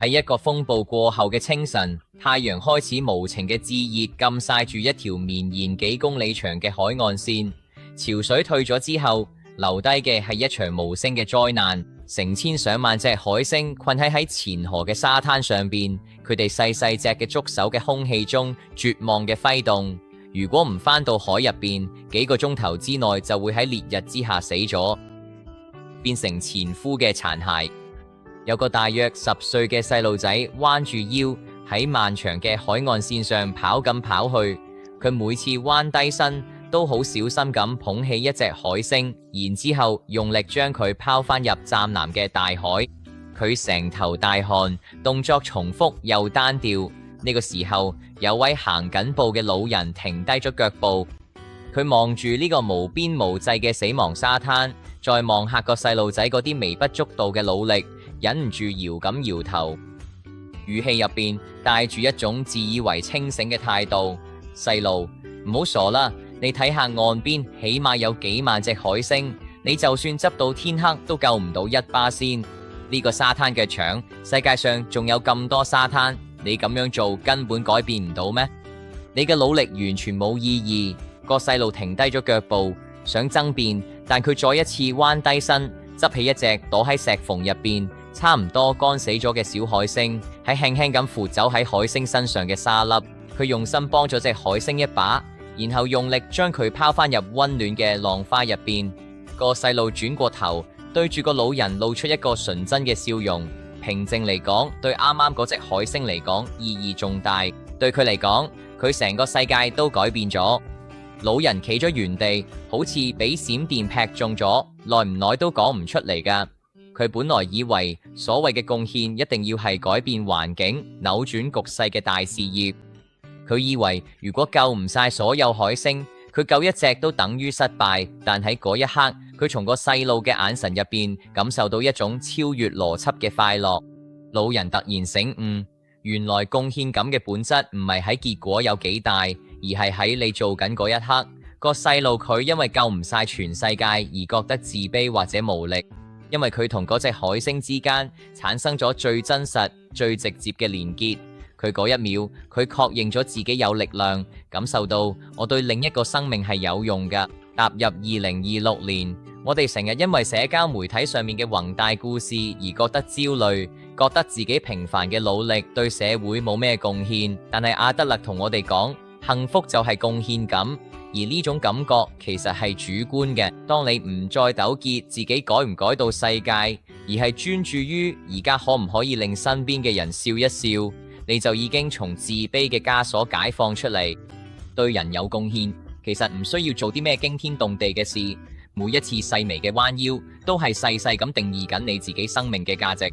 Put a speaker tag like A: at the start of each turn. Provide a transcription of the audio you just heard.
A: 喺一個風暴過後嘅清晨，太陽開始無情嘅炙熱，浸曬住一條綿延幾公里長嘅海岸線。潮水退咗之後，留低嘅係一場無聲嘅災難。成千上萬隻海星困喺前河嘅沙灘上邊，佢哋細細隻嘅觸手嘅空氣中絕望嘅揮動。如果唔返到海入邊，幾個鐘頭之內就會喺烈日之下死咗，變成前夫嘅殘骸。有個大約10歲嘅細路仔彎住腰喺漫長嘅海岸線上跑咁跑去，佢每次彎低身都好小心咁捧起一隻海星，然之後用力將佢拋返入湛藍嘅大海。佢成頭大汗，動作重複又單調。呢個時候，有位行緊步嘅老人停低咗腳步，佢望住呢個無邊無際嘅死亡沙灘，再望下個細路仔嗰啲微不足道嘅努力，忍唔住搖咁搖頭，語氣入邊帶住一種自以為清醒嘅態度。細路，唔好傻啦，你睇下岸邊起碼有幾萬隻海星，你就算執到天黑都救唔到1巴仙。呢個沙灘嘅牆，世界上仲有咁多沙灘，你咁樣做根本改變唔到咩？你嘅努力完全冇意義。個細路停低咗腳步，想爭辯，但佢再一次彎低身，執起一隻躲喺石縫入邊差唔多乾死咗嘅小海星，喺輕輕咁扶走喺海星身上嘅沙粒。佢用心幫咗隻海星一把，然後用力將佢拋返入溫暖嘅浪花入邊。個細路轉過頭，對住個老人露出一個純真嘅笑容。平靜嚟講，對啱啱嗰隻海星嚟講意義重大，對佢嚟講，佢成個世界都改變咗。老人企咗原地，好似俾閃電劈中咗，耐唔耐都講唔出嚟㗎。佢本來以為所謂嘅貢獻一定要係改變環境、扭轉局勢嘅大事業。佢以為如果救唔晒所有海星，佢救一隻都等於失敗。但喺嗰一刻，佢從個細路嘅眼神入邊感受到一種超越邏輯嘅快樂。老人突然醒悟，原來貢獻感嘅本質唔係喺結果有幾大，而係喺你做緊嗰一刻。個細路佢因為救唔晒全世界而覺得自卑或者無力，因為佢同嗰隻海星之間產生咗最真實、最直接嘅連結。佢嗰一秒，佢確認咗自己有力量，感受到我對另一個生命係有用㗎。踏入2026年，我哋成日因為社交媒體上面嘅宏大故事而覺得焦慮，覺得自己平凡嘅努力對社會冇咩貢獻。但係阿德勒同我哋講，幸福就係貢獻感，而呢種感覺其實係主觀嘅。當你唔再糾結自己改唔改到世界，而係專注於而家可唔可以令身邊嘅人笑一笑，你就已經從自卑嘅枷鎖解放出嚟。對人有貢獻，其實唔需要做啲咩驚天動地嘅事，每一次細微嘅彎腰都係細細咁定義緊你自己生命嘅價值。